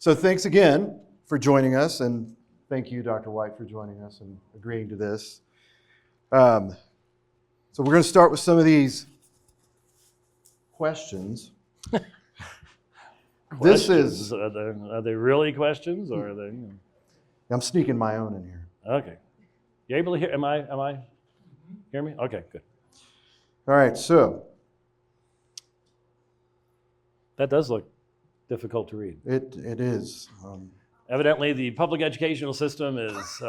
So thanks again for joining us, and thank you, Dr. White, for joining us and agreeing to this. So we're going to start with some of these questions. This is... Are they really questions, or are they... I'm sneaking my own in here. Okay. You able to hear? Am I? Hear me? Okay, good. All right, so... That does look difficult to read. It is. Evidently, the public educational system is...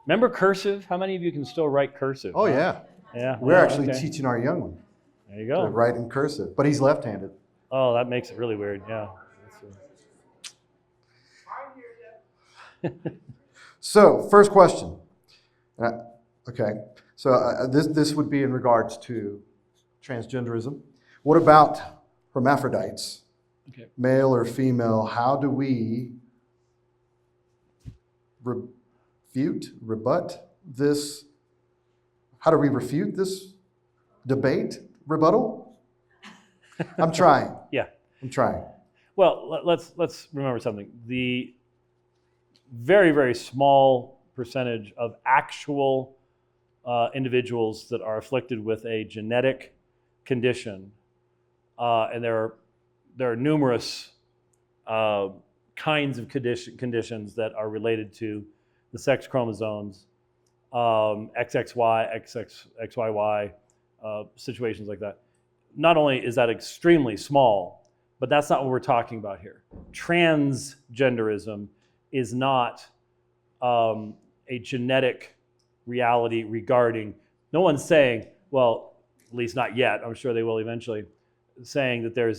remember cursive? How many of you can still write cursive? Oh, yeah. Yeah. We're actually teaching our young one There you go. to write in cursive, but he's left-handed. Oh, that makes it really weird, yeah. So, first question. Okay, so this would be in regards to transgenderism. What about hermaphrodites? Okay. Male or female, how do we rebut this? How do we refute this debate? Rebuttal? I'm trying. Yeah. I'm trying. Well, let's remember something. The very, very small percentage of actual individuals that are afflicted with a genetic condition, and there are numerous kinds of conditions that are related to the sex chromosomes, XXY, XYY, situations like that. Not only is that extremely small, but that's not what we're talking about here. Transgenderism is not a genetic reality regarding, no one's saying, well, at least not yet, I'm sure they will eventually, saying that there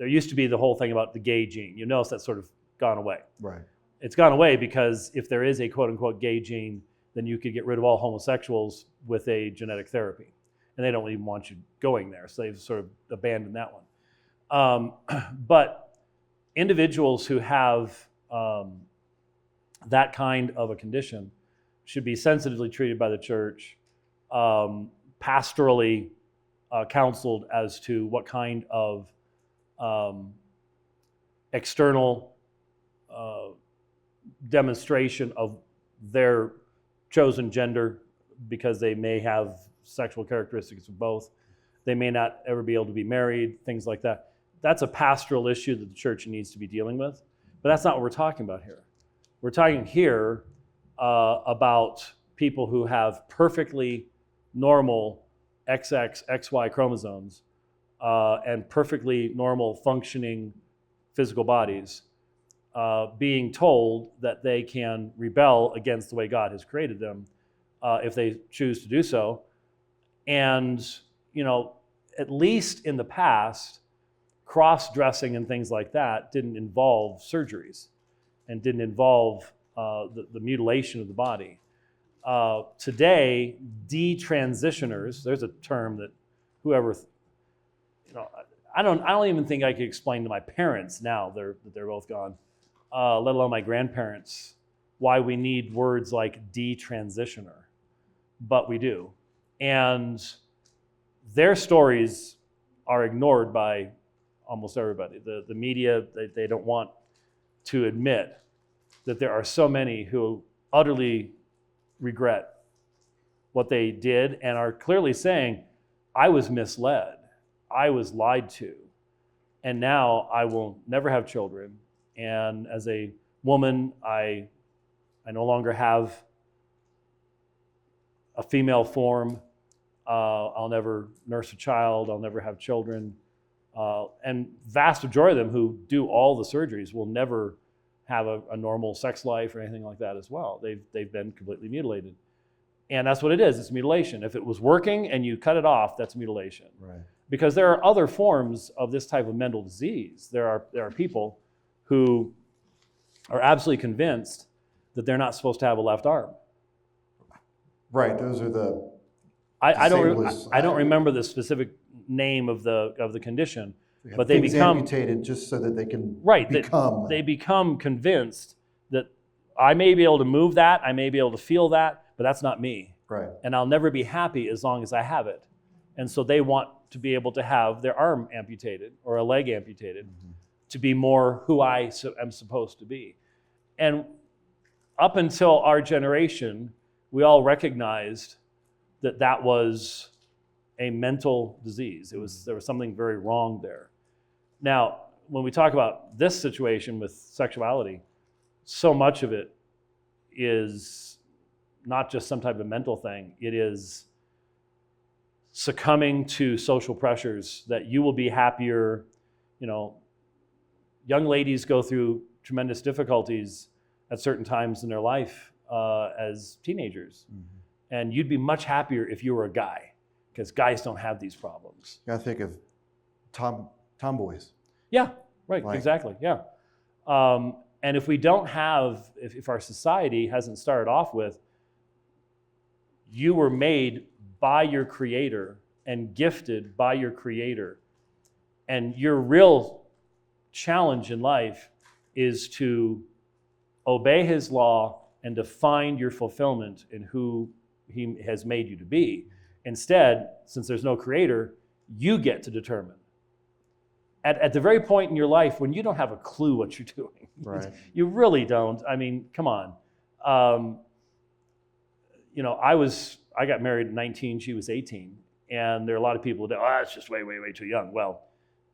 used to be the whole thing about the gay gene. You notice that's sort of gone away. Right. It's gone away because if there is a quote unquote gay gene, then you could get rid of all homosexuals with a genetic therapy. And they don't even want you going there, so they've sort of abandoned that one. But individuals who have that kind of a condition should be sensitively treated by the church, pastorally counseled as to what kind of external demonstration of their chosen gender, because they may have sexual characteristics of both. They may not ever be able to be married, things like that. That's a pastoral issue that the church needs to be dealing with, but that's not what we're talking about here. We're talking here about people who have perfectly normal XX, XY chromosomes and perfectly normal functioning physical bodies being told that they can rebel against the way God has created them if they choose to do so. And, at least in the past, cross-dressing and things like that didn't involve surgeries and didn't involve the mutilation of the body. Today, detransitioners, there's a term that whoever, I don't even think I could explain to my parents now that they're both gone, let alone my grandparents, why we need words like detransitioner, but we do. And their stories are ignored by almost everybody. The media, they don't want to admit that there are so many who utterly regret what they did and are clearly saying, I was misled, I was lied to, and now I will never have children. And as a woman, I no longer have a female form. I'll never nurse a child. I'll never have children. And vast majority of them who do all the surgeries will never have a normal sex life or anything like that as well. They've been completely mutilated. And that's what it is. It's mutilation. If it was working and you cut it off, that's mutilation. Right. Because there are other forms of this type of mental disease. There are people who are absolutely convinced that they're not supposed to have a left arm. Right. Those are the... I don't remember the specific name of the condition, but they become amputated just so that they can become. They become convinced that I may be able to move that, I may be able to feel that, but that's not me. Right. And I'll never be happy as long as I have it. And so they want to be able to have their arm amputated or a leg amputated. to be more who I am supposed to be. And up until our generation, we all recognized that that was a mental disease. There was something very wrong there. Now, when we talk about this situation with sexuality, so much of it is not just some type of mental thing. It is succumbing to social pressures that you will be happier. Young ladies go through tremendous difficulties at certain times in their life as teenagers. Mm-hmm. And you'd be much happier if you were a guy, because guys don't have these problems. I think of tomboys. Yeah, right, exactly, yeah. And if we don't have, if our society hasn't started off with, you were made by your Creator and gifted by your Creator, and your real challenge in life is to obey His law and to find your fulfillment in who He has made you to be. Instead, since there's no Creator, you get to determine. At the very point in your life when you don't have a clue what you're doing. Right. You really don't. I mean, come on. I got married at 19, she was 18. And there are a lot of people that, it's just way, way, way too young. Well,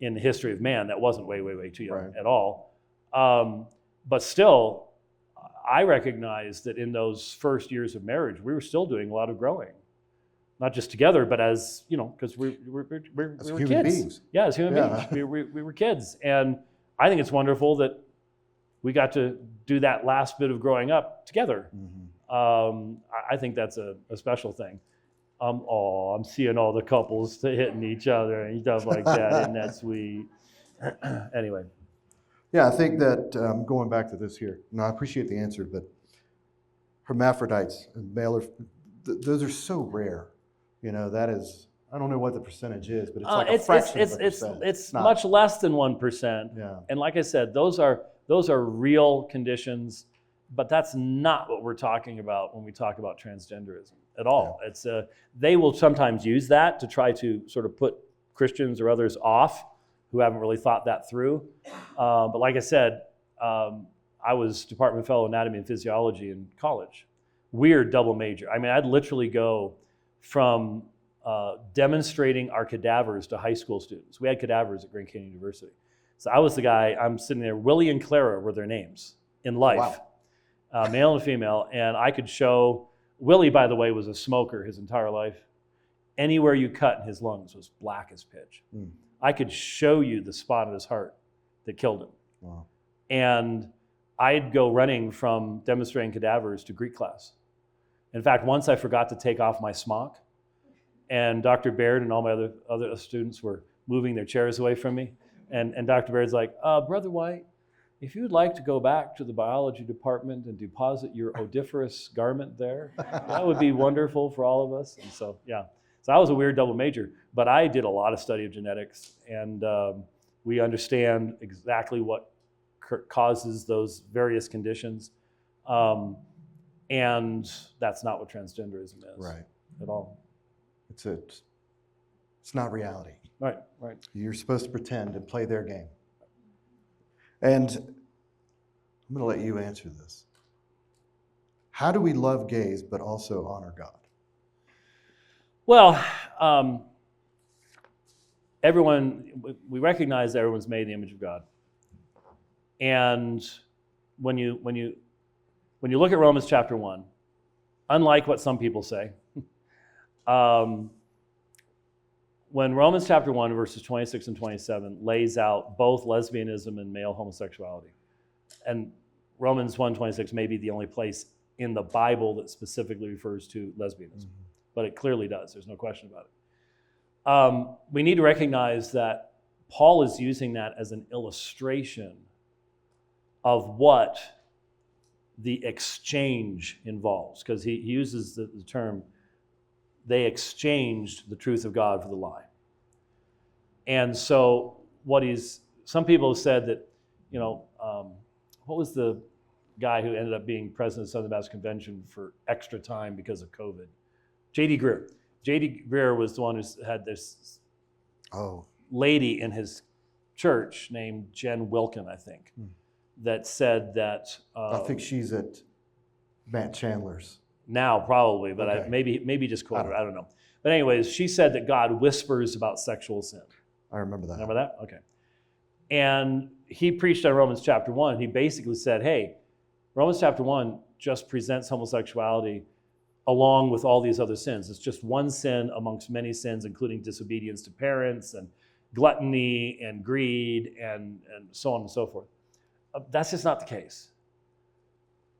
in the history of man, that wasn't way, way, way too young at all. But still, I recognize that in those first years of marriage, we were still doing a lot of growing. Not just together, but as, because we were human kids. Beings. Yeah, as human beings. We were kids. And I think it's wonderful that we got to do that last bit of growing up together. Mm-hmm. I think that's a special thing. I'm seeing all the couples hitting each other and stuff like that. Isn't that sweet? Anyway. Yeah, I think that going back to this here, I appreciate the answer, but hermaphrodites and those are so rare. That is, I don't know what the percentage is, but it's like a fraction of a percent. It's much less than 1%. Yeah. And like I said, those are real conditions, but that's not what we're talking about when we talk about transgenderism at all. Yeah. It's they will sometimes use that to try to sort of put Christians or others off who haven't really thought that through. But like I said, I was Department Fellow Anatomy and Physiology in college. Weird double major. I mean, I'd literally go from demonstrating our cadavers to high school students. We had cadavers at Grand Canyon University. So I was the guy, I'm sitting there, Willie and Clara were their names in life, male and female, and I could show, Willie, by the way, was a smoker his entire life. Anywhere you cut in his lungs was black as pitch. Mm. I could show you the spot on his heart that killed him. Wow. And I'd go running from demonstrating cadavers to Greek class. In fact, once I forgot to take off my smock, and Dr. Baird and all my other students were moving their chairs away from me. And Dr. Baird's like, Brother White, if you'd like to go back to the biology department and deposit your odoriferous garment there, that would be wonderful for all of us. And so, yeah. So I was a weird double major, but I did a lot of study of genetics, and we understand exactly what causes those various conditions. And that's not what transgenderism is at all. It's not reality. Right. You're supposed to pretend and play their game. And I'm going to let you answer this. How do we love gays but also honor God? Well, we recognize that everyone's made in the image of God. And when you look at Romans chapter 1, unlike what some people say, when Romans chapter 1, verses 26 and 27 lays out both lesbianism and male homosexuality, and Romans 1:26 may be the only place in the Bible that specifically refers to lesbianism, but it clearly does. There's no question about it. We need to recognize that Paul is using that as an illustration of what the exchange involves, because he uses the term, they exchanged the truth of God for the lie. And so some people have said that, what was the guy who ended up being president of the Southern Baptist Convention for extra time because of COVID? J.D. Greear. J.D. Greear was the one who had this lady in his church named Jen Wilkin, I think, that said that... I think she's at Matt Chandler's. Now, probably, but Okay. maybe just quote her. I don't know. But anyways, she said that God whispers about sexual sin. I remember that. Remember that? Okay. And he preached on Romans chapter 1. He basically said, hey, Romans chapter 1 just presents homosexuality along with all these other sins. It's just one sin amongst many sins, including disobedience to parents and gluttony and greed and so on and so forth. That's just not the case.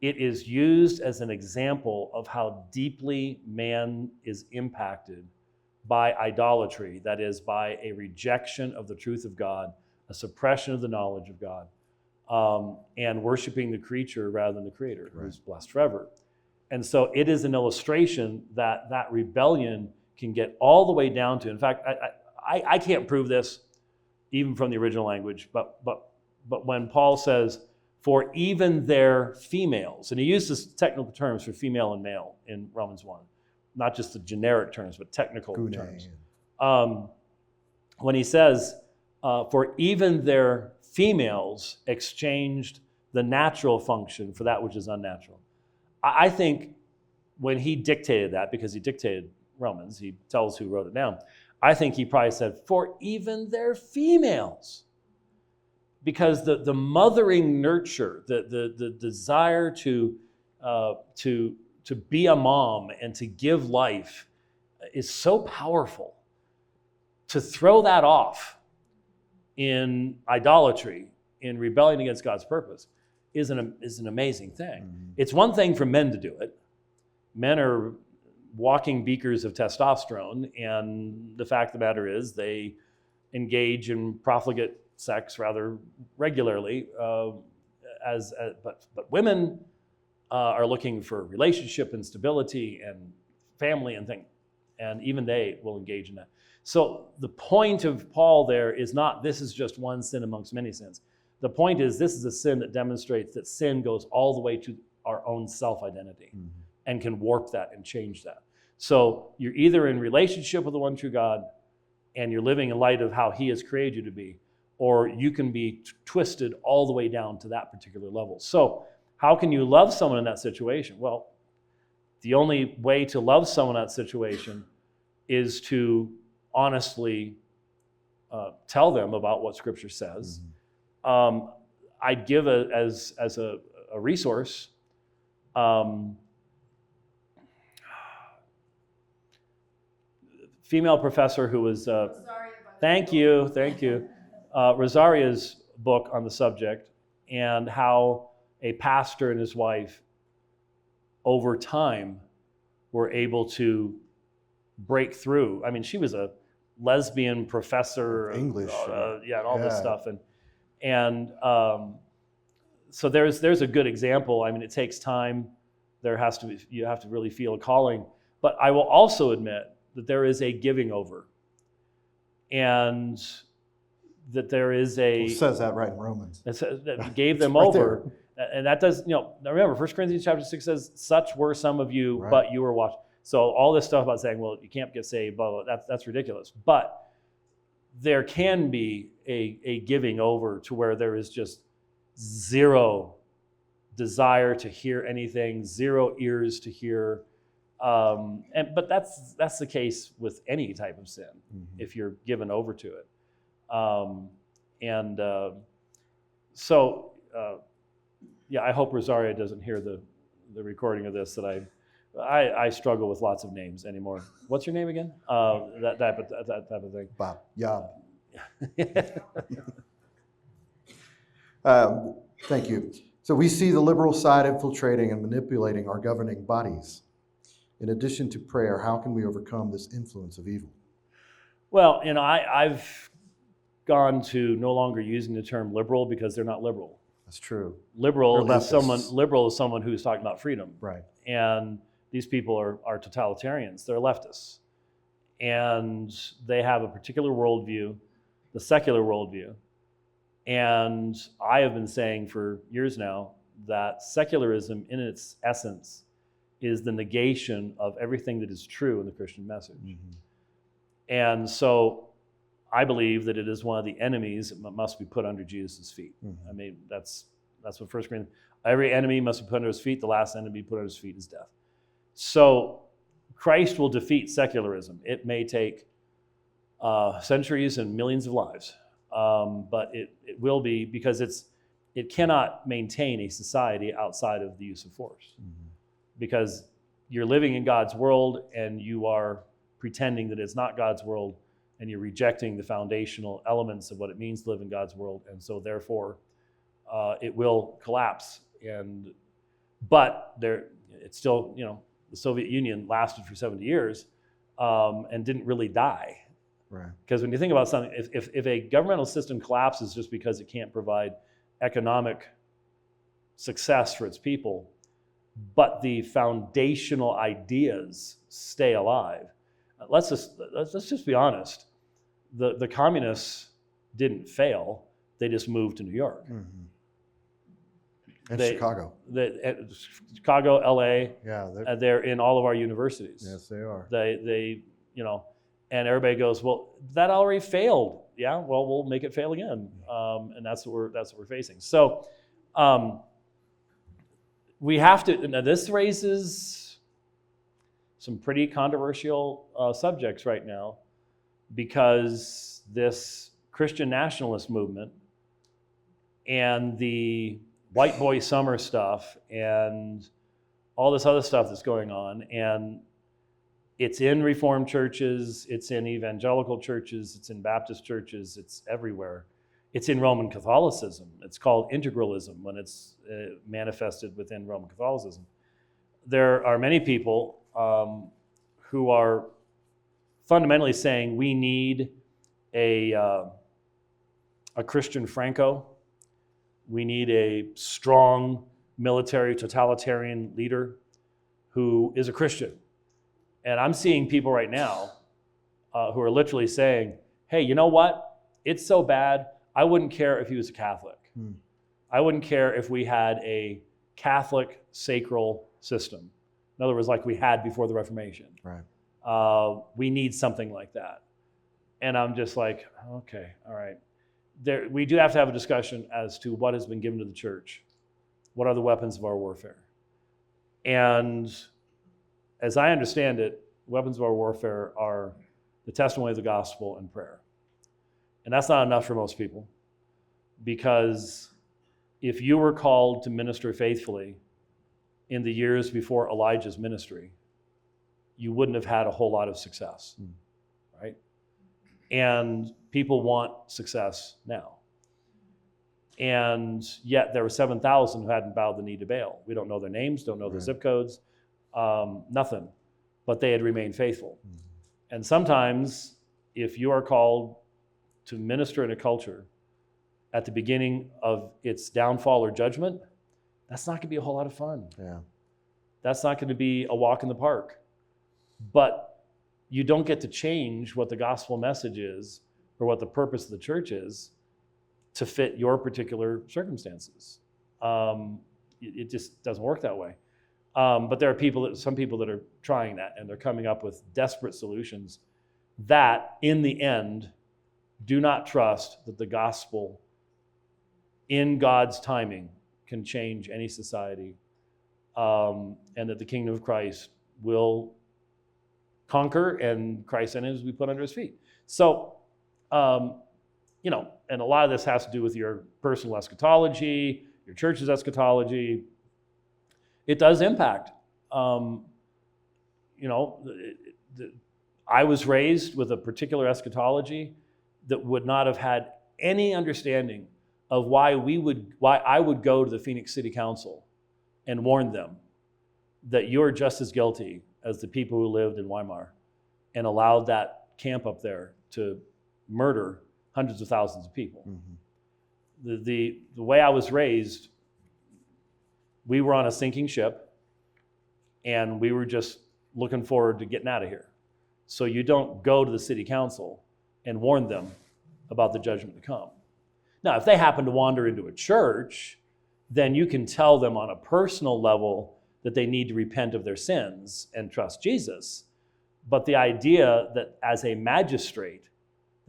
It is used as an example of how deeply man is impacted by idolatry, that is, by a rejection of the truth of God, a suppression of the knowledge of God, and worshiping the creature rather than the creator, who's blessed forever. And so it is an illustration that that rebellion can get all the way down to, in fact, I can't prove this even from the original language, but when Paul says, for even their females, and he uses technical terms for female and male in Romans 1, not just the generic terms, but technical terms. When he says, for even their females exchanged the natural function for that which is unnatural. I think when he dictated that, because he dictated Romans, he tells who wrote it down, I think he probably said, for even their females. Because the mothering nurture, the desire to be a mom and to give life is so powerful. To throw that off in idolatry, in rebellion against God's purpose, is an amazing thing. Mm-hmm. It's one thing for men to do it. Men are walking beakers of testosterone, and the fact of the matter is they engage in profligate sex rather regularly, but women are looking for relationship and stability and family and things, and even they will engage in that. So the point of Paul there is not this is just one sin amongst many sins. The point is this is a sin that demonstrates that sin goes all the way to our own self-identity and can warp that and change that. So you're either in relationship with the one true God and you're living in light of how he has created you to be, or you can be twisted all the way down to that particular level. So how can you love someone in that situation? Well, the only way to love someone in that situation is to honestly tell them about what Scripture says. I'd give as a resource female professor who was thank you Rosaria's book on the subject, and how a pastor and his wife over time were able to break through. I mean, she was a lesbian professor, English, and all this stuff, and so there's a good example. I mean, it takes time. You have to really feel a calling. But I will also admit that there is a giving over, and that there is a... It says that right in Romans. That gave them right over. There. And that does, remember, 1 Corinthians chapter 6 says, such were some of you, but you were watched. So all this stuff about saying, well, you can't get saved, blah, blah, that's ridiculous. But there can be a giving over to where there is just zero desire to hear anything, zero ears to hear. But that's the case with any type of sin, if you're given over to it. I hope Rosaria doesn't hear the recording of this, that I struggle with lots of names anymore. What's your name again? That type of thing. Bob. Yeah. Thank you. So we see the liberal side infiltrating and manipulating our governing bodies. In addition to prayer, how can we overcome this influence of evil? Well, I've gone to no longer using the term liberal because they're not liberal. That's true. Liberal is someone who's talking about freedom. Right. And these people are totalitarians. They're leftists. And they have a particular worldview, the secular worldview. And I have been saying for years now that secularism in its essence is the negation of everything that is true in the Christian message. And so I believe that it is one of the enemies that must be put under Jesus' feet. Mhm. I mean, that's what 1 Corinthians, every enemy must be put under his feet. The last enemy put under his feet is death. So Christ will defeat secularism. It may take centuries and millions of lives, but it will be, because it cannot maintain a society outside of the use of force. Mhm. Because you're living in God's world and you are pretending that it's not God's world, and you're rejecting the foundational elements of what it means to live in God's world, and so therefore it will collapse. But it's still, the Soviet Union lasted for 70 years and didn't really die. Right. Because when you think about something, if a governmental system collapses just because it can't provide economic success for its people, but the foundational ideas stay alive, let's just be honest. The communists didn't fail; they just moved to New York. Mm-hmm. And Chicago. Chicago, LA. Yeah. They're in all of our universities. Yes, they are. They and everybody goes, well, that already failed. Yeah, well, we'll make it fail again, and that's what we're facing. So we have to. Now, this raises some pretty controversial subjects right now, because this Christian nationalist movement and the white boy summer stuff and all this other stuff that's going on, and it's in Reformed churches, it's in evangelical churches, it's in Baptist churches, it's everywhere. It's in Roman Catholicism. It's called integralism when it's manifested within Roman Catholicism. There are many people who are fundamentally saying we need a Christian Franco. We need a strong military totalitarian leader who is a Christian. And I'm seeing people right now who are literally saying, hey, you know what? It's so bad, I wouldn't care if he was a Catholic. I wouldn't care if we had a Catholic sacral system. In other words, like we had before the Reformation. Right. We need something like that. And I'm just like, okay, all right. We do have to have a discussion as to what has been given to the church. What are the weapons of our warfare? And as I understand it, weapons of our warfare are the testimony of the gospel and prayer. And that's not enough for most people, because if you were called to minister faithfully in the years before Elijah's ministry, you wouldn't have had a whole lot of success, right? And people want success now. And yet there were 7,000 who hadn't bowed the knee to Baal. We don't know their names, don't know their zip codes, nothing. But they had remained faithful. And sometimes, if you are called to minister in a culture at the beginning of its downfall or judgment, that's not going to be a whole lot of fun. Yeah. That's not going to be a walk in the park. But you don't get to change what the gospel message is or what the purpose of the church is to fit your particular circumstances. It just doesn't work that way. But there are some people that are trying that, and they're coming up with desperate solutions that, in the end, do not trust that the gospel, in God's timing, can change any society, and that the kingdom of Christ will conquer, and Christ's enemies will be put under his feet. So, and a lot of this has to do with your personal eschatology, your church's eschatology. It does impact. I was raised with a particular eschatology that would not have had any understanding of why I would go to the Phoenix City Council and warn them that you're just as guilty as the people who lived in Weimar and allowed that camp up there to murder hundreds of thousands of people. Mm-hmm. The way I was raised, we were on a sinking ship and we were just looking forward to getting out of here. So you don't go to the city council and warn them about the judgment to come. Now, if they happen to wander into a church, then you can tell them on a personal level that they need to repent of their sins and trust Jesus. But the idea that as a magistrate,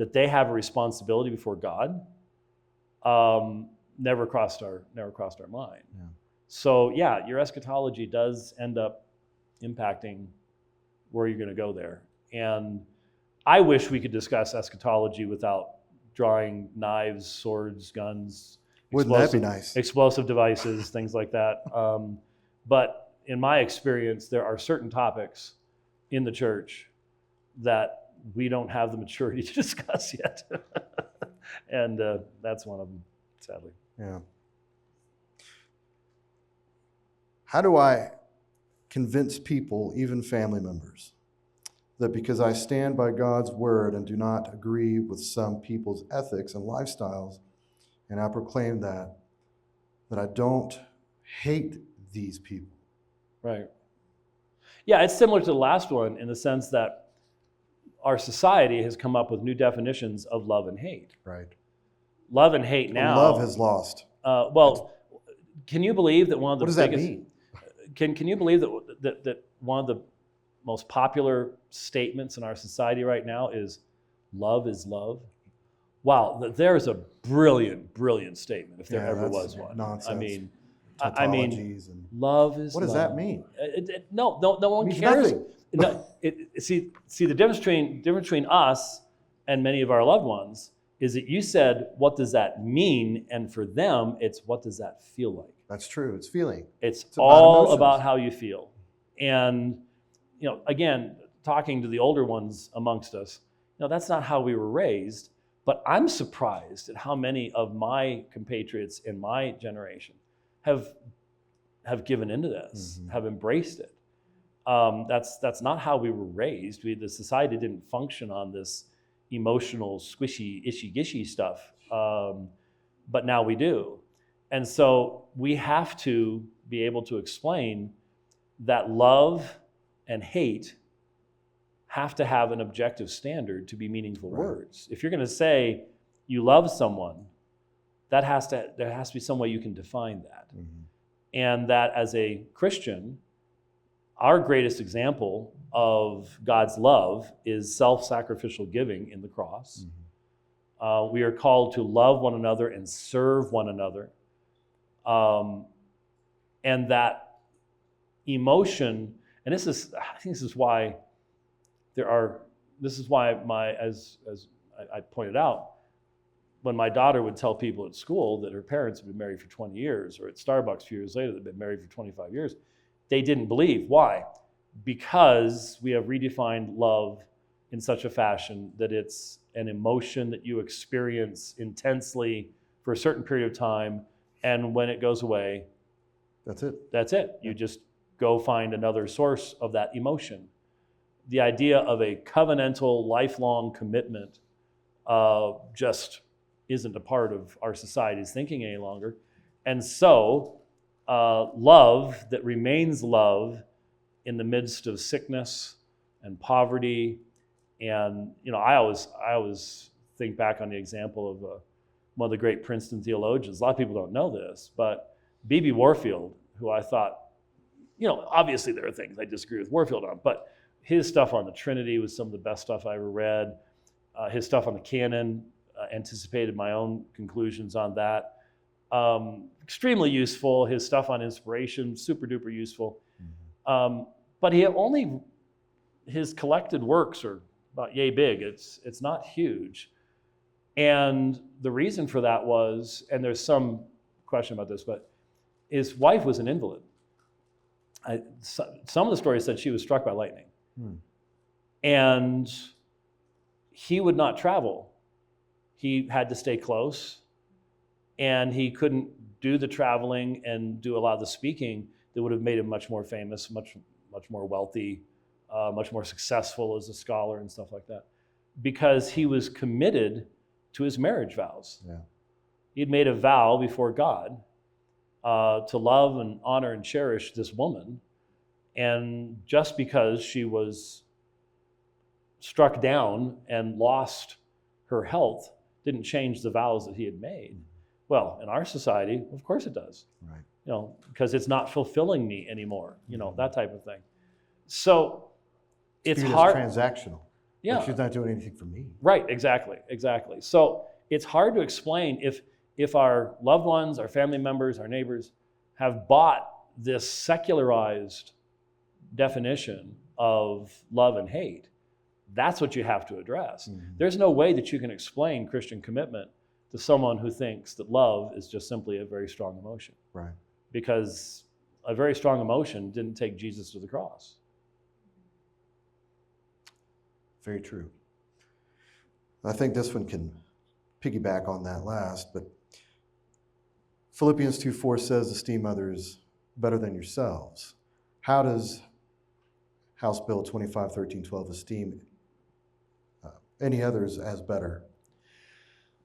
that they have a responsibility before God, never crossed our mind. Yeah. So yeah, your eschatology does end up impacting where you're going to go there. And I wish we could discuss eschatology without drawing knives, swords, guns, Wouldn't that be nice? explosive devices, things like that. But in my experience, there are certain topics in the church that we don't have the maturity to discuss yet. And that's one of them, sadly. Yeah. How do I convince people, even family members, that because I stand by God's word and do not agree with some people's ethics and lifestyles, and I proclaim that I don't hate these people? Right. Yeah, it's similar to the last one in the sense that our society has come up with new definitions of love and hate. Right. Love and hate now. Love has lost. Well, can you believe that one of the What does that biggest, mean? Can you believe that one of the most popular statements in our society right now is love is love? Wow, there's a brilliant statement if there ever that's was one. nonsense. I mean, Tautologies and love is what does love. that mean? No one It means cares. nothing. No, see the difference between us and many of our loved ones is that you said, what does that mean? And for them, it's what does that feel like? That's true. It's feeling. It's about all emotions. about how you feel. And, again, talking to the older ones amongst us, that's not how we were raised, but I'm surprised at how many of my compatriots in my generation have given into this, have embraced it. That's not how we were raised. The society didn't function on this emotional, squishy, ishy-gishy stuff, but now we do. And so we have to be able to explain that love and hate have to have an objective standard to be meaningful words. If you're going to say you love someone, there has to be some way you can define that. And that as a Christian, our greatest example of God's love is self-sacrificial giving in the cross. We are called to love one another and serve one another. And that emotion, and I think this is why as I pointed out, when my daughter would tell people at school that her parents had been married for 20 years, or at Starbucks a few years later they'd been married for 25 years, they didn't believe. Why? Because we have redefined love in such a fashion that it's an emotion that you experience intensely for a certain period of time, and when it goes away, That's it. that's it. You just go find another source of that emotion. The idea of a covenantal, lifelong commitment just isn't a part of our society's thinking any longer. And so, love that remains love in the midst of sickness and poverty, and I always think back on the example of one of the great Princeton theologians. A lot of people don't know this, but B.B. Warfield, who I thought, obviously there are things I disagree with Warfield on, but his stuff on the Trinity was some of the best stuff I ever read. His stuff on the canon anticipated my own conclusions on that. Extremely useful. His stuff on inspiration, super duper useful. But his collected works are about yay big. It's not huge. And the reason for that was, and there's some question about this, but his wife was an invalid. Some of the stories said she was struck by lightning. And he would not travel. He had to stay close, and he couldn't do the traveling and do a lot of the speaking that would have made him much more famous, much more wealthy, much more successful as a scholar and stuff like that, because he was committed to his marriage vows. Yeah. He'd made a vow before God to love and honor and cherish this woman, and just because she was struck down and lost her health didn't change the vows that he had made. Well, in our society, of course it does. Right. Because it's not fulfilling me anymore, that type of thing. So it's Viewed as hard. transactional. Yeah. Like she's not doing anything for me. Right, exactly. So it's hard to explain if our loved ones, our family members, our neighbors have bought this secularized definition of love and hate. That's what you have to address. Mm-hmm. There's no way that you can explain Christian commitment to someone who thinks that love is just simply a very strong emotion. Right. Because a very strong emotion didn't take Jesus to the cross. Very true. I think this one can piggyback on that last, but Philippians 2:4 says, esteem others better than yourselves. How does House Bill 2513-12 esteem any others as better?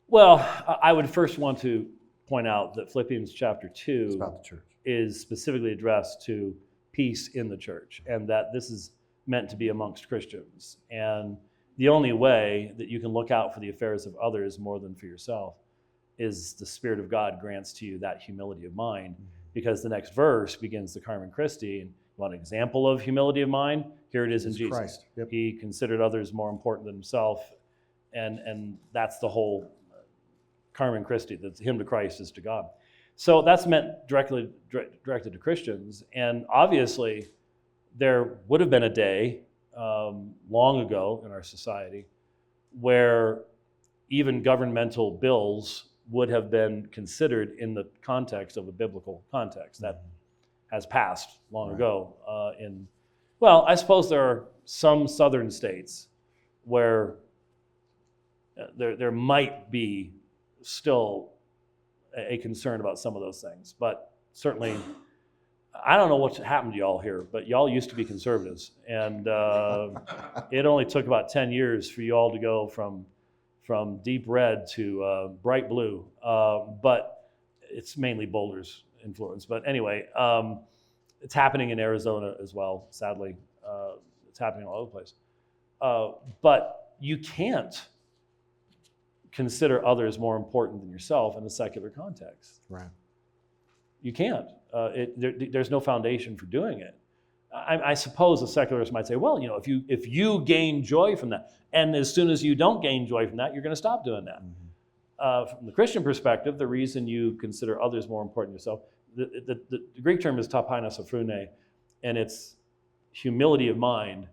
Well, I would first want to point out that Philippians chapter 2 It's about the church. is specifically addressed to peace in the church, and that this is meant to be amongst Christians. And the only way that you can look out for the affairs of others more than for yourself is the Spirit of God grants to you that humility of mind, because the next verse begins the Carmen Christi. And you want an example of humility of mind? Here it is in Jesus. Christ. Yep. He considered others more important than himself, and that's the whole Carmen Christi, that him to Christ is to God. So that's meant directed to Christians, and obviously there would have been a day long ago in our society where even governmental bills would have been considered in the context of a biblical context. That has passed long ago. I suppose there are some southern states where there might be still a concern about some of those things, but certainly I don't know what's happened to y'all here, but y'all used to be conservatives, and it only took about 10 years for you all to go from deep red to bright blue, but it's mainly Boulder's influence. But anyway, it's happening in Arizona as well, sadly. It's happening all over the place. But you can't consider others more important than yourself in a secular context. Right. You can't. There's no foundation for doing it. I suppose a secularist might say, well, if you gain joy from that, and as soon as you don't gain joy from that, you're going to stop doing that. Mm-hmm. From the Christian perspective, the reason you consider others more important than yourself, the Greek term is tapainos aphrune, and it's humility of mind,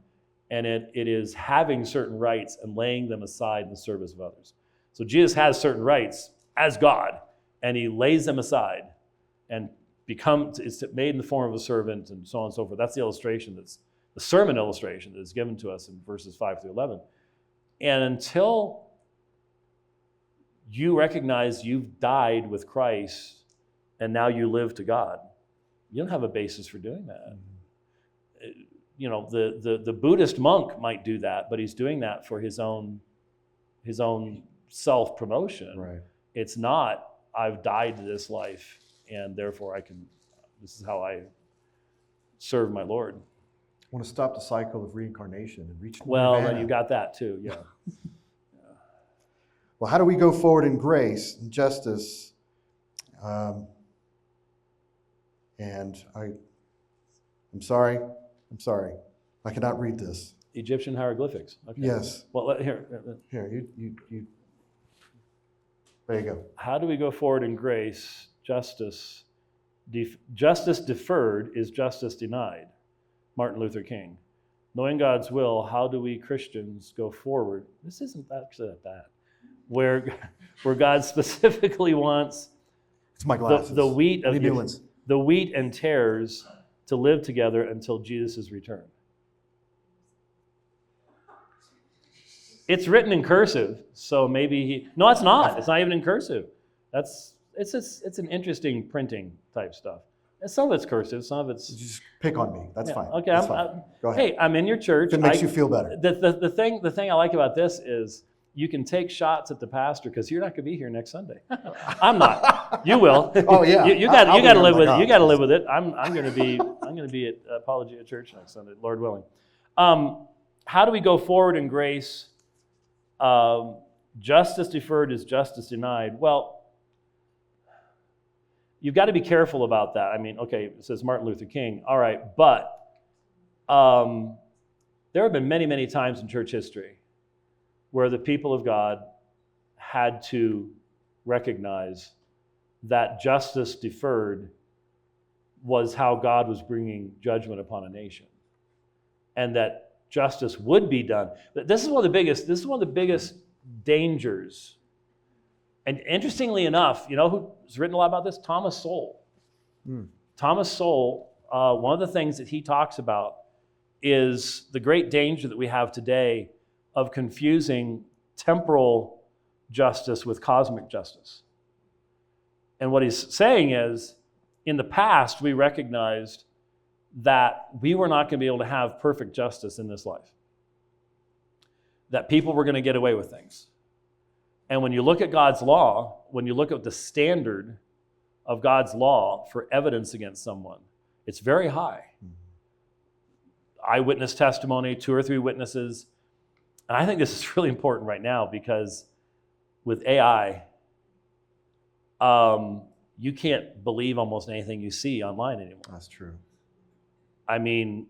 and it is having certain rights and laying them aside in the service of others. So Jesus has certain rights as God, and he lays them aside and it's made in the form of a servant, and so on and so forth. That's the illustration, that's the sermon illustration that is given to us in verses 5 through 11. And until you recognize you've died with Christ and now you live to God, you don't have a basis for doing that. The Buddhist monk might do that, but he's doing that for his own self-promotion. Right. It's not, I've died to this life, and therefore this is how I serve my Lord. I want to stop the cycle of reincarnation and reach Well, nirvana. then you got that too, yeah. Well, how do we go forward in grace and justice? I'm sorry. I cannot read this. Egyptian hieroglyphics. Okay. Yes. Well, here. Here, you. There you go. How do we go forward in grace? Justice deferred is justice denied. Martin Luther King. Knowing God's will, how do we Christians go forward? This isn't actually that bad. Where God specifically wants It's my glasses. the wheat of new ones. the wheat and tares to live together until Jesus' return. It's written in cursive, so maybe no, it's not. It's not even in cursive. It's an interesting printing type stuff. And some of it's cursive, some of it's. Just pick on me. That's fine. Okay, That's fine. Go ahead. Hey, I'm in your church. If it makes you feel better. The thing I like about this is you can take shots at the pastor because you're not going to be here next Sunday. I'm not. You will. Oh yeah. You got to live with it. You got to live with it. I'm going to be at Apologia Church next Sunday, Lord willing. How do we go forward in grace? Justice deferred is justice denied. Well, you've got to be careful about that. I mean, okay, it says Martin Luther King. All right, but there have been many, many times in church history where the people of God had to recognize that justice deferred was how God was bringing judgment upon a nation, and that justice would be done. This is one of the biggest dangers. And interestingly enough, you know who's written a lot about this? Thomas Sowell. Thomas Sowell, one of the things that he talks about is the great danger that we have today of confusing temporal justice with cosmic justice. And what he's saying is, in the past, we recognized that we were not going to be able to have perfect justice in this life, that people were going to get away with things. And when you look at God's law, when you look at the standard of God's law for evidence against someone, it's very high. Eyewitness testimony, 2 or 3 witnesses. And I think this is really important right now because with AI, you can't believe almost anything you see online anymore. That's true. I mean,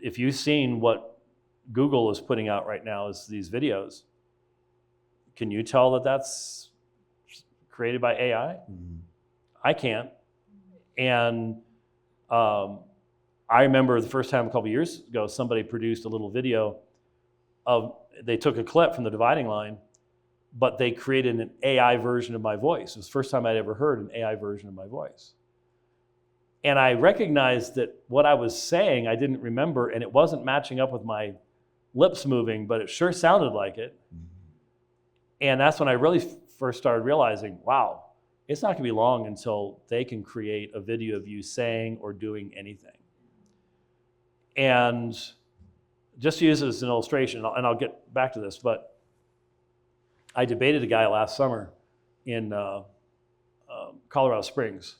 if you've seen what Google is putting out right now is these videos, can you tell that that's created by AI? I can't. And I remember the first time a couple years ago, somebody produced a little video they took a clip from The Dividing Line, but they created an AI version of my voice. It was the first time I'd ever heard an AI version of my voice. And I recognized that what I was saying, I didn't remember, and it wasn't matching up with my lips moving, but it sure sounded like it. And that's when I really first started realizing, wow, it's not going to be long until they can create a video of you saying or doing anything. And just to use it as an illustration, and I'll get back to this, but I debated a guy last summer in Colorado Springs.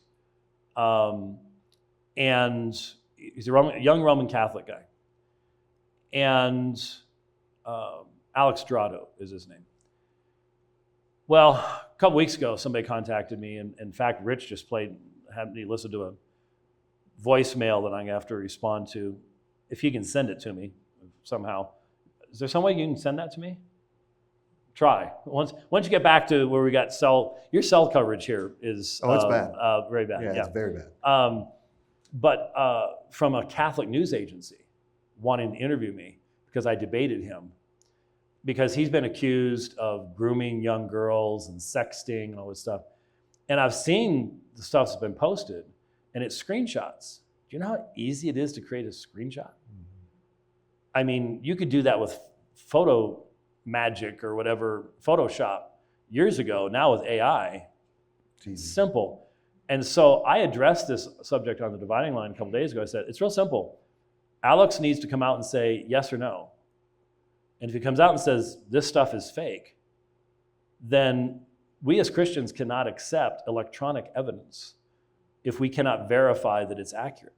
And he's a young Roman Catholic guy. And Alex Dorado is his name. Well, a couple weeks ago, somebody contacted me, and in fact, Rich just had me listen to a voicemail that I'm going to have to respond to, if he can send it to me somehow. Is there some way you can send that to me? Try. Once you get back to where we got your cell coverage here is it's bad. Very bad. Yeah, it's very bad. But from a Catholic news agency wanting to interview me because I debated him, because he's been accused of grooming young girls and sexting and all this stuff. And I've seen the stuff that's been posted, and it's screenshots. Do you know how easy it is to create a screenshot? I mean, you could do that with photo magic or whatever, Photoshop, years ago. Now with AI, it's simple. And so I addressed this subject on The Dividing Line a couple days ago. I said, it's real simple. Alex needs to come out and say yes or no. And if he comes out and says this stuff is fake, then we as Christians cannot accept electronic evidence if we cannot verify that it's accurate.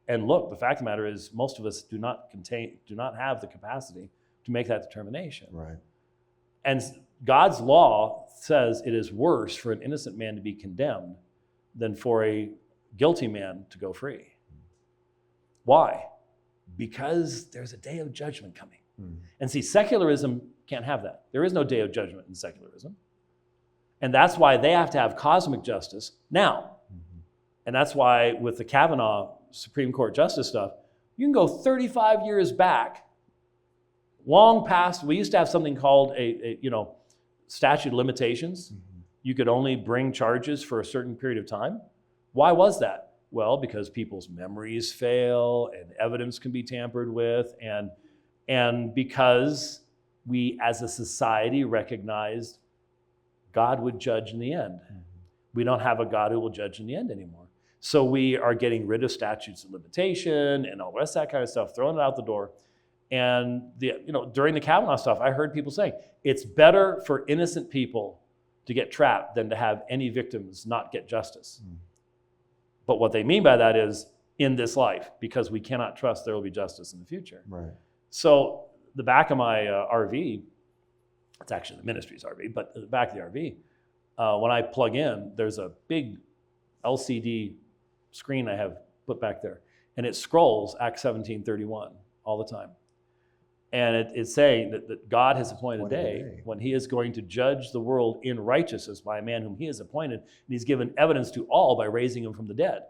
And look, the fact of the matter is most of us do not have the capacity to make that determination. Right. And God's law says it is worse for an innocent man to be condemned than for a guilty man to go free. Why? Because there's a day of judgment coming. And see, secularism can't have that. There is no day of judgment in secularism. And that's why they have to have cosmic justice now. And that's why with the Kavanaugh Supreme Court justice stuff, you can go 35 years back, long past. We used to have something called a statute of limitations. You could only bring charges for a certain period of time. Why was that? Well, because people's memories fail and evidence can be tampered with, and because we as a society recognized God would judge in the end. We don't have a God who will judge in the end anymore. So we are getting rid of statutes of limitation and all the rest of that kind of stuff, throwing it out the door. And during the Kavanaugh stuff, I heard people saying, it's better for innocent people to get trapped than to have any victims not get justice. But what they mean by that is in this life, because we cannot trust there will be justice in the future. Right. So the back of my RV, it's actually the ministry's RV, but the back of the RV, when I plug in, there's a big LCD screen I have put back there, and it scrolls Acts 17:31 all the time. And it's saying that God has appointed a Appointed a day day. when he is going to judge the world in righteousness by a man whom he has appointed. And he's given evidence to all by raising him from the dead.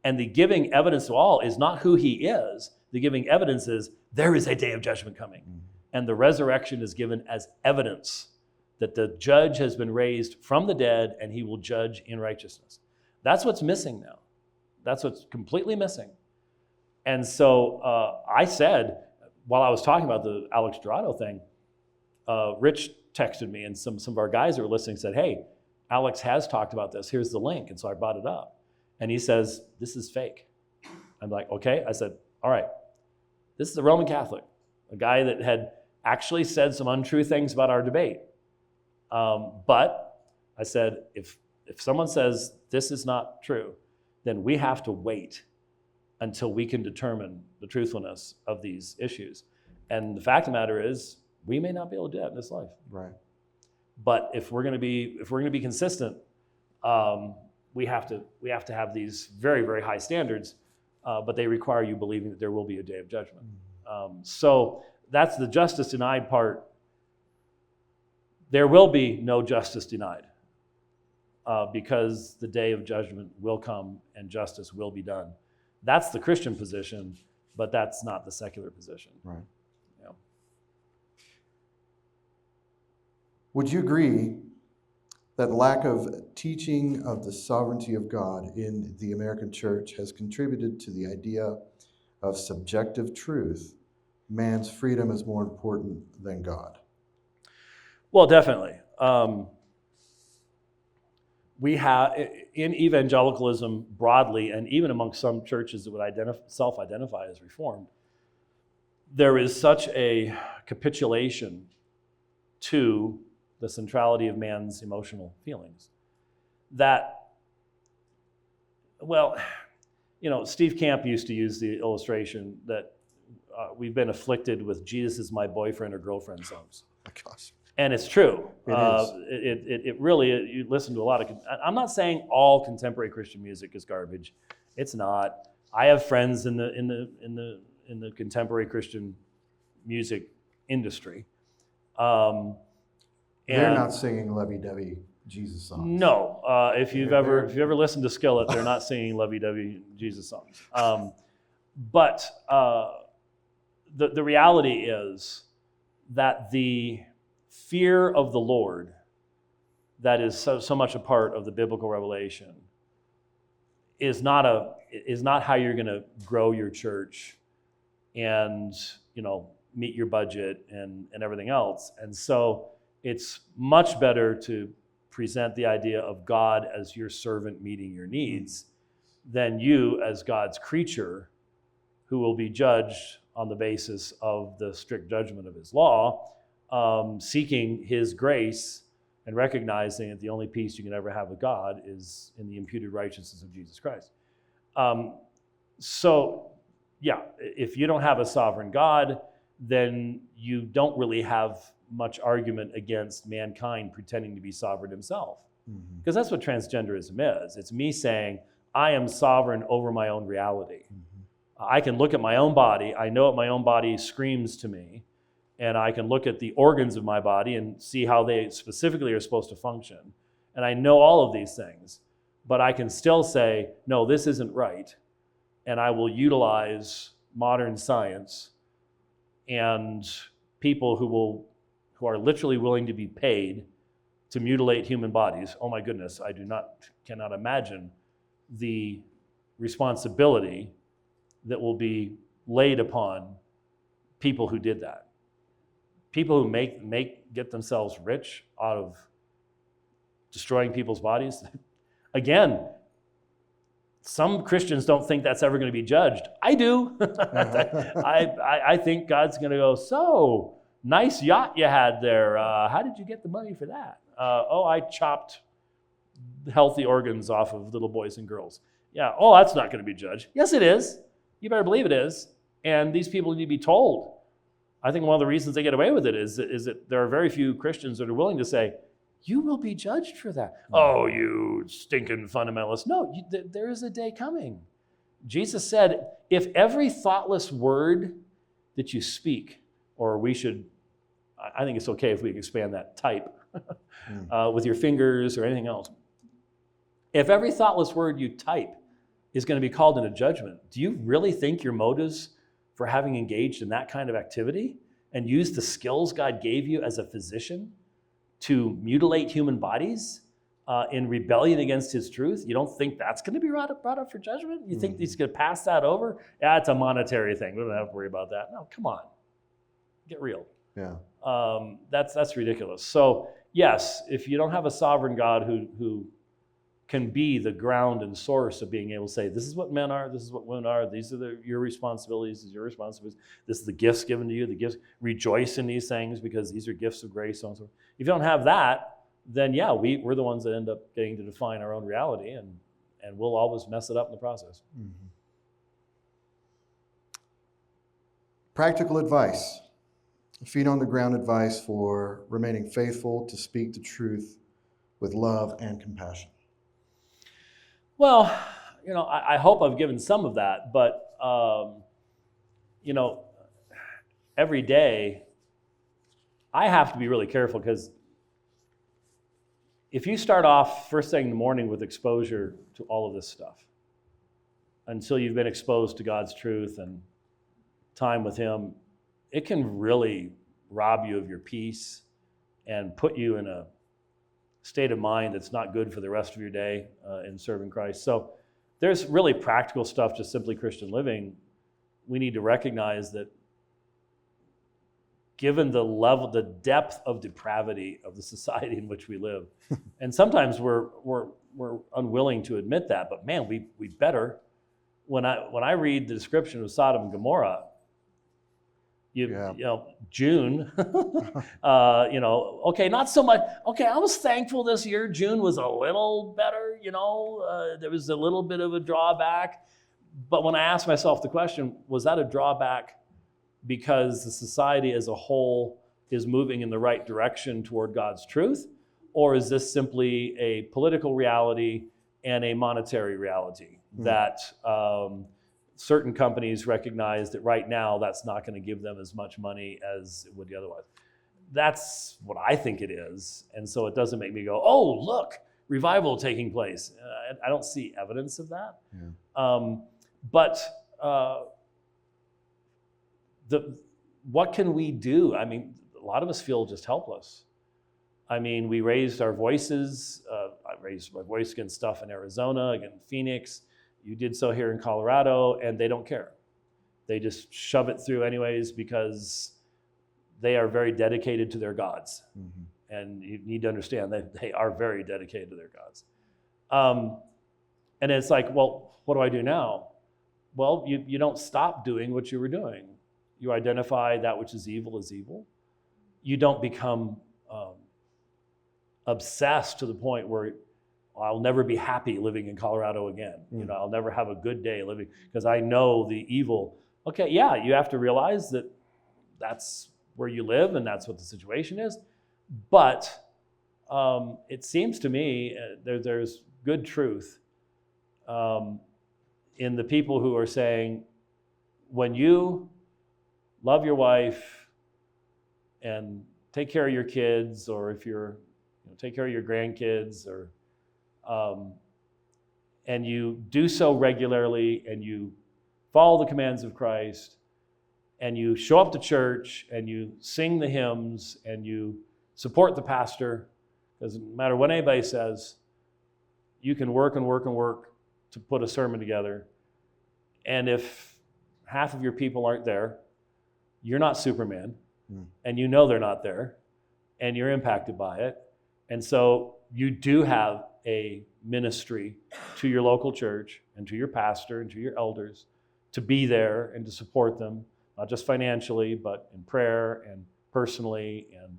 And the giving evidence to all is not who he is. The giving evidence is there is a day of judgment coming. Mm-hmm. And the resurrection is given as evidence that the judge has been raised from the dead and he will judge in righteousness. That's what's missing now. That's what's completely missing. And so I said, while I was talking about the Alex Dorado thing, Rich texted me, and some of our guys that were listening said, hey, Alex has talked about this. Here's the link. And so I brought it up. And he says, this is fake. I'm like, okay. I said, all right, this is a Roman Catholic, a guy that had actually said some untrue things about our debate. But I said, if someone says this is not true, then we have to wait until we can determine the truthfulness of these issues. And the fact of the matter is, we may not be able to do that in this life. Right. But if we're going to be consistent, we have to have these very, very high standards, but they require you believing that there will be a day of judgment. So that's the justice denied part. There will be no justice denied because the day of judgment will come and justice will be done. That's the Christian position, but that's not the secular position. Right. Yeah. Would you agree that lack of teaching of the sovereignty of God in the American church has contributed to the idea of subjective truth? Man's freedom is more important than God. Well, definitely. We have, in evangelicalism broadly, and even among some churches that would self-identify as Reformed, there is such a capitulation to the centrality of man's emotional feelings that, well, Steve Camp used to use the illustration that we've been afflicted with Jesus is my boyfriend or girlfriend songs. Oh, gosh. And it's true. It is. It really, you listen to a lot of, I'm not saying all contemporary Christian music is garbage. It's not. I have friends in the contemporary Christian music industry. They're not singing lovey-dovey Jesus songs. No. If you've ever listened to Skillet, they're not singing lovey-dovey Jesus songs. But the reality is that the fear of the Lord that is so much a part of the biblical revelation is not how you're going to grow your church and meet your budget and everything else. And so it's much better to present the idea of God as your servant meeting your needs than you as God's creature who will be judged on the basis of the strict judgment of his law, seeking his grace and recognizing that the only peace you can ever have with God is in the imputed righteousness of Jesus Christ. So, yeah, if you don't have a sovereign God, then you don't really have much argument against mankind pretending to be sovereign himself. Because that's what transgenderism is. It's me saying, I am sovereign over my own reality. I can look at my own body. I know what my own body screams to me. And I can look at the organs of my body and see how they specifically are supposed to function. And I know all of these things. But I can still say, no, this isn't right. And I will utilize modern science and people who are literally willing to be paid to mutilate human bodies. Oh my goodness, I cannot imagine the responsibility that will be laid upon people who did that. People who get themselves rich out of destroying people's bodies. Again, some Christians don't think that's ever going to be judged. I do. I think God's going to go, so, nice yacht you had there. How did you get the money for that? I chopped healthy organs off of little boys and girls. Yeah, that's not going to be judged. Yes, it is. You better believe it is. And these people need to be told. I think one of the reasons they get away with it is that there are very few Christians that are willing to say, you will be judged for that. Oh, you stinking fundamentalist. No, there is a day coming. Jesus said, if every thoughtless word that you speak or we should, I think it's okay if we expand that, type with your fingers or anything else. If every thoughtless word you type is going to be called into judgment, do you really think your motives for having engaged in that kind of activity and used the skills God gave you as a physician to mutilate human bodies in rebellion against his truth, you don't think that's going to be brought up for judgment? You think he's going to pass that over? Yeah, it's a monetary thing. We don't have to worry about that. No, come on. Get real. Yeah. That's ridiculous. So yes, if you don't have a sovereign God who can be the ground and source of being able to say, this is what men are, this is what women are, these are your responsibilities, these are your responsibilities, this is the gifts given to you, the gifts, rejoice in these things because these are gifts of grace, so on and so forth. If you don't have that, then yeah, we're the ones that end up getting to define our own reality, and we'll always mess it up in the process. Mm-hmm. Practical advice. Feet on the ground advice for remaining faithful to speak the truth with love and compassion. Well, I hope I've given some of that, but, every day I have to be really careful, because if you start off first thing in the morning with exposure to all of this stuff, until you've been exposed to God's truth and time with him, it can really rob you of your peace and put you in a state of mind that's not good for the rest of your day in serving Christ. So there's really practical stuff, just simply Christian living. We need to recognize that given the level, the depth of depravity of the society in which we live, and sometimes we're unwilling to admit that, but man, we better. When I read the description of Sodom and Gomorrah, June, okay, not so much. Okay, I was thankful this year. June was a little better, there was a little bit of a drawback. But when I asked myself the question, was that a drawback because the society as a whole is moving in the right direction toward God's truth? Or is this simply a political reality and a monetary reality that certain companies recognize that right now that's not going to give them as much money as it would otherwise? That's what I think it is. And so it doesn't make me go, oh, look, revival taking place. I don't see evidence of that. Yeah. But what can we do? I mean, a lot of us feel just helpless. I mean, we raised our voices. I raised my voice against stuff in Arizona, against Phoenix. You did so here in Colorado, and they don't care. They just shove it through anyways because they are very dedicated to their gods. Mm-hmm. And you need to understand that they are very dedicated to their gods. And it's like, well, what do I do now? Well, you don't stop doing what you were doing. You identify that which is evil as evil. You don't become obsessed to the point where I'll never be happy living in Colorado again. I'll never have a good day living because I know the evil. Okay, yeah, you have to realize that that's where you live and that's what the situation is. But it seems to me there's good truth in the people who are saying, when you love your wife and take care of your kids, or if you're take care of your grandkids, or and you do so regularly, and you follow the commands of Christ, and you show up to church, and you sing the hymns, and you support the pastor, doesn't matter what anybody says, you can work and work and work to put a sermon together. And if half of your people aren't there, you're not Superman, and they're not there, and you're impacted by it. And so you do have a ministry to your local church and to your pastor and to your elders to be there and to support them, not just financially, but in prayer and personally and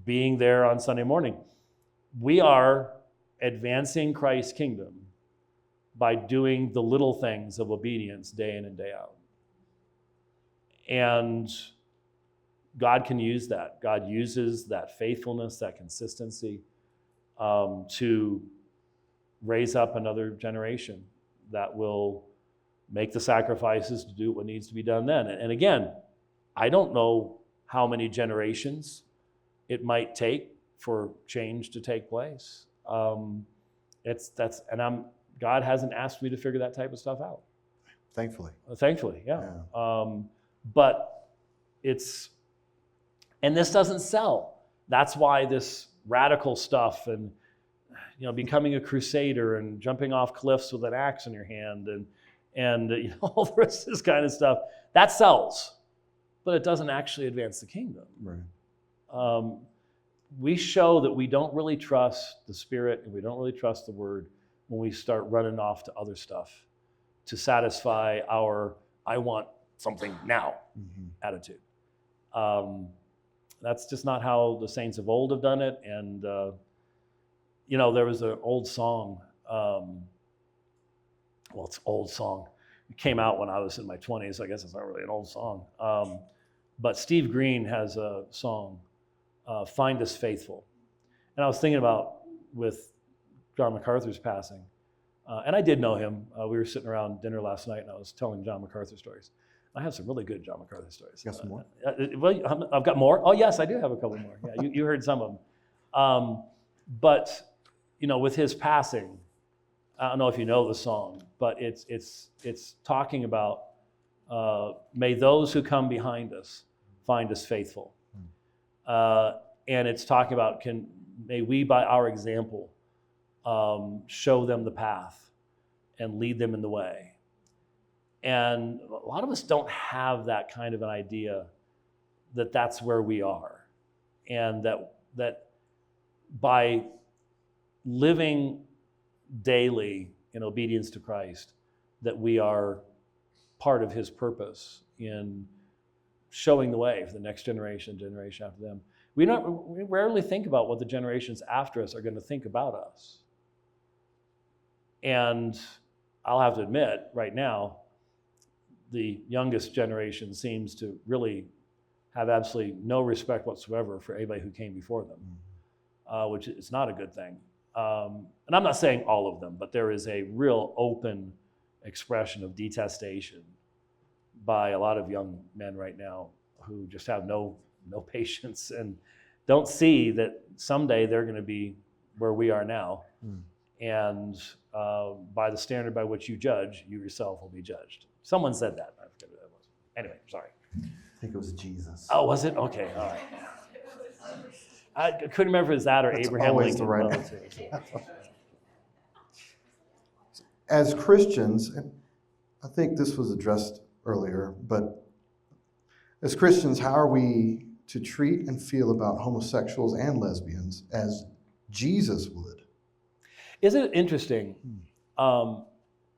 being there on Sunday morning. We are advancing Christ's kingdom by doing the little things of obedience day in and day out. And God can use that. God uses that faithfulness, that consistency to raise up another generation that will make the sacrifices to do what needs to be done then. And again, I don't know how many generations it might take for change to take place. God hasn't asked me to figure that type of stuff out. Thankfully. Thankfully, yeah. But and this doesn't sell. That's why this radical stuff and becoming a crusader and jumping off cliffs with an axe in your hand and all the rest of this kind of stuff, that sells, but it doesn't actually advance the kingdom. Right. We show that we don't really trust the Spirit and we don't really trust the Word when we start running off to other stuff to satisfy our "I want something now" attitude. That's just not how the saints of old have done it. And there was an old song. It's an old song. It came out when I was in my 20s. I guess it's not really an old song. But Steve Green has a song, "Find Us Faithful." And I was thinking about with John MacArthur's passing. And I did know him. We were sitting around dinner last night, and I was telling John MacArthur stories. I have some really good John MacArthur stories. Got some more? Well, I've got more. Oh, yes, I do have a couple more. Yeah, you heard some of them. But with his passing, I don't know if you know the song, but it's talking about may those who come behind us find us faithful, and it's talking about may we by our example show them the path and lead them in the way. And a lot of us don't have that kind of an idea that that's where we are, and that by living daily in obedience to Christ, that we are part of his purpose in showing the way for the next generation after them. We rarely think about what the generations after us are going to think about us. And I'll have to admit, right now, the youngest generation seems to really have absolutely no respect whatsoever for anybody who came before them, which is not a good thing. And I'm not saying all of them, but there is a real open expression of detestation by a lot of young men right now who just have no patience and don't see that someday they're going to be where we are now. And by the standard by which you judge, you yourself will be judged. Someone said that. I forget who that was. Anyway, sorry. I think it was Jesus. Oh, was it? Okay, all right. I couldn't remember if it was that or That's Abraham always Lincoln. the right answer. As Christians, and I think this was addressed earlier, but as Christians, how are we to treat and feel about homosexuals and lesbians as Jesus would? Isn't it interesting?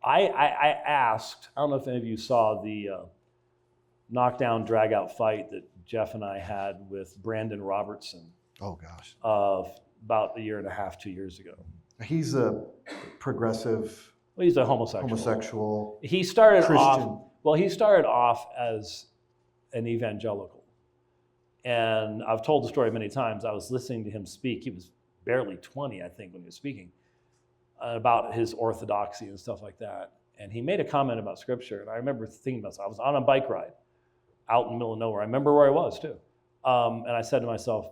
I asked, I don't know if any of you saw the knockdown, drag-out fight that Jeff and I had with Brandon Robertson. Oh, gosh. About a year and a half, 2 years ago. He's a progressive. Well, he's a homosexual. He started off as an evangelical. And I've told the story many times. I was listening to him speak. He was barely 20, I think, when he was speaking about his orthodoxy and stuff like that. And he made a comment about Scripture. And I remember thinking about it. I was on a bike ride out in the middle of nowhere. I remember where I was, too. And I said to myself,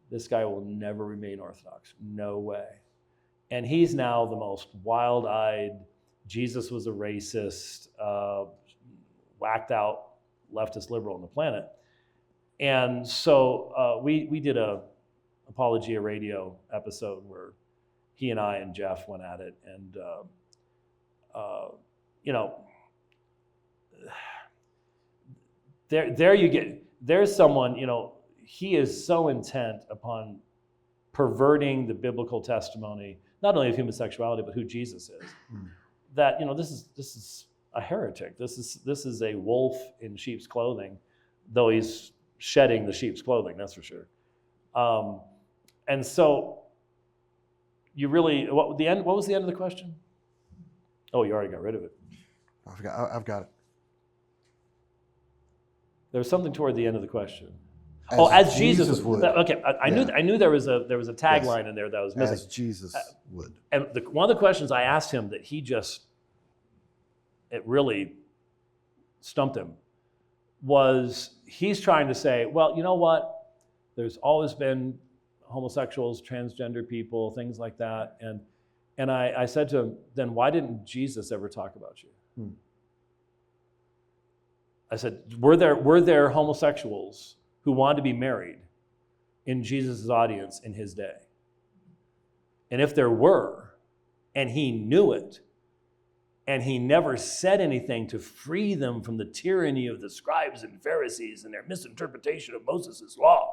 this guy will never remain Orthodox. No way. And he's now the most wild-eyed, Jesus was a racist, whacked out leftist liberal on the planet. And so we did a Apologia Radio episode where he and I and Jeff went at it. And, there's someone, he is so intent upon perverting the biblical testimony, not only of homosexuality, but who Jesus is, that, this is a heretic. This is a wolf in sheep's clothing, though he's shedding the sheep's clothing, that's for sure. And so you really, what was the end of the question? Oh, you already got rid of it. I've got it. There was something toward the end of the question. As Jesus would. Okay, I knew there was a tagline in there that was missing. As Jesus would. And one of the questions I asked him that it really stumped him was he's trying to say, well, you know what? There's always been homosexuals, transgender people, things like that. And I said to him, then why didn't Jesus ever talk about you? I said, were there homosexuals who wanted to be married in Jesus' audience in his day? And if there were, and he knew it, and he never said anything to free them from the tyranny of the scribes and Pharisees and their misinterpretation of Moses' law,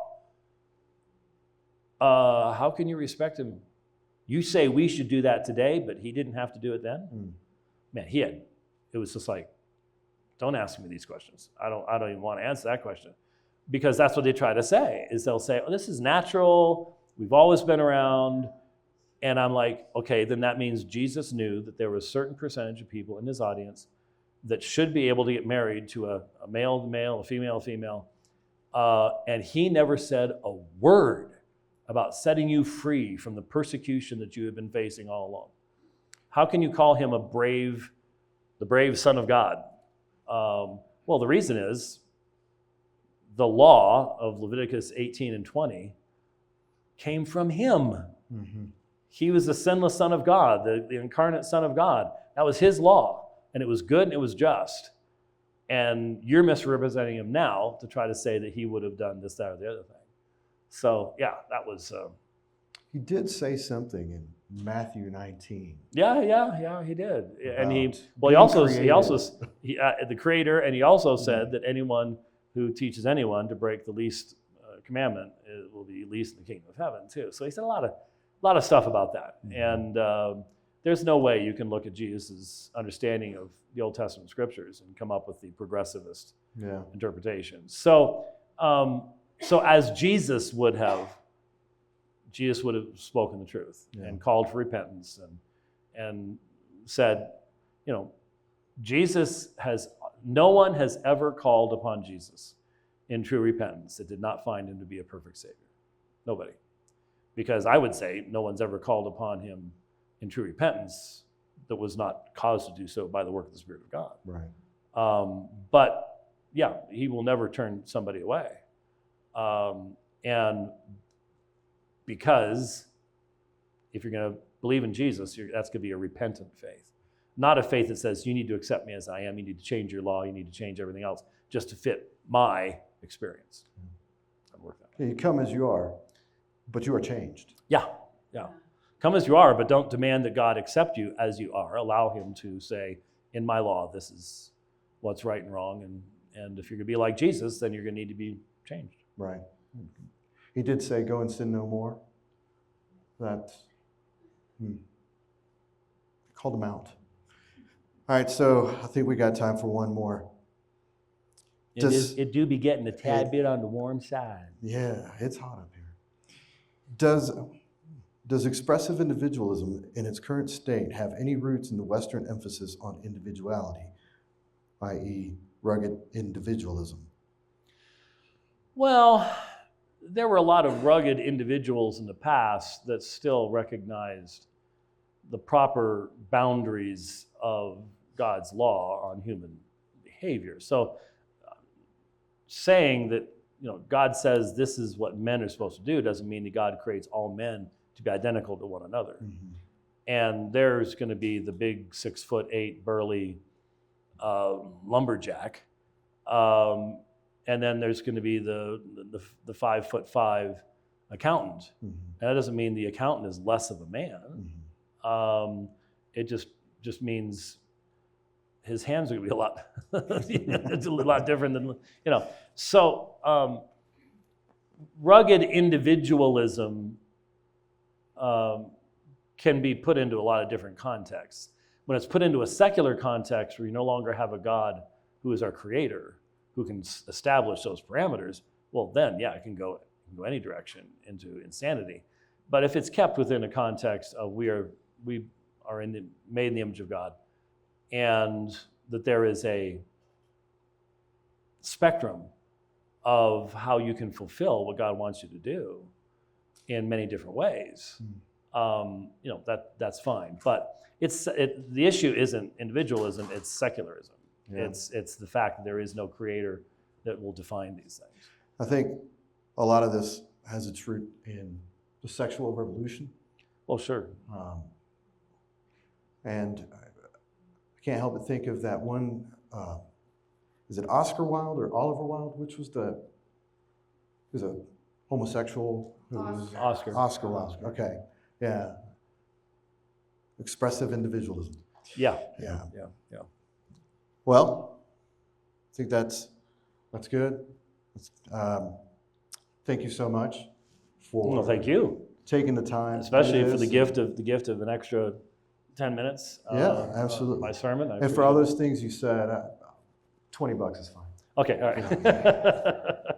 how can you respect him? You say we should do that today, but he didn't have to do it then? Man, it was just like, don't ask me these questions. I don't even want to answer that question. Because that's what they try to say, is they'll say, oh, this is natural, we've always been around. And I'm like, okay, then that means Jesus knew that there was a certain percentage of people in his audience that should be able to get married to a male to male, a female to female. And he never said a word about setting you free from the persecution that you have been facing all along. How can you call him the brave son of God? Well, the reason is the law of Leviticus 18 and 20 came from him. Mm-hmm. He was the sinless Son of God, the incarnate Son of God. That was his law, and it was good and it was just. And you're misrepresenting him now to try to say that he would have done this, that, or the other thing. So, yeah, that was... He did say something in Matthew 19. Yeah, he did. And the Creator, and he also said that anyone who teaches anyone to break the least commandment will be least in the kingdom of heaven, too. So he said a lot of stuff about that. Mm-hmm. And there's no way you can look at Jesus' understanding of the Old Testament scriptures and come up with the progressivist interpretation. So as Jesus would have spoken the truth and called for repentance and said, no one has ever called upon Jesus in true repentance that did not find him to be a perfect Savior. Nobody. Because I would say no one's ever called upon him in true repentance that was not caused to do so by the work of the Spirit of God. Right. But yeah, he will never turn somebody away. And because if you're going to believe in Jesus, that's going to be a repentant faith. Not a faith that says you need to accept me as I am, you need to change your law, you need to change everything else just to fit my experience. Doesn't work that way. You come as you are, but you are changed. Yeah. Come as you are, but don't demand that God accept you as you are. Allow him to say, in my law, this is what's right and wrong. And if you're going to be like Jesus, then you're going to need to be changed. Right. He did say, go and sin no more. Called him out. All right, so I think we got time for one more. It do be getting a tad bit on the warm side. Yeah, it's hot up here. Does expressive individualism in its current state have any roots in the Western emphasis on individuality, i.e., rugged individualism? Well, there were a lot of rugged individuals in the past that still recognized the proper boundaries of God's law on human behavior. So saying that God says this is what men are supposed to do doesn't mean that God creates all men to be identical to one another. Mm-hmm. And there's going to be the big 6'8" burly lumberjack, and then there's going to be the 5'5" accountant. Mm-hmm. And that doesn't mean the accountant is less of a man. Mm-hmm. It just means his hands are going to be a lot. It's a lot different than So rugged individualism can be put into a lot of different contexts. When it's put into a secular context where you no longer have a God who is our creator, who can establish those parameters, well then, yeah, it can go any direction into insanity. But if it's kept within a context of we are made in the image of God, and that there is a spectrum of how you can fulfill what God wants you to do in many different ways, that's fine. But the issue isn't individualism; it's secularism. Yeah. It's the fact that there is no creator that will define these things. I think a lot of this has its root in the sexual revolution. Well, sure. And I can't help but think of that one, is it Oscar Wilde or Oliver Wilde? Which was was a homosexual who was Oscar Wilde. Okay, yeah. Expressive individualism. Yeah. Yeah. Yeah. Yeah. Well, I think that's good. Thank you so much for Well, thank you, taking the time, especially to do for the this. gift of an extra 10 minutes. Yeah, absolutely. My sermon. And for all those things you said, $20 is fine. Okay. All right.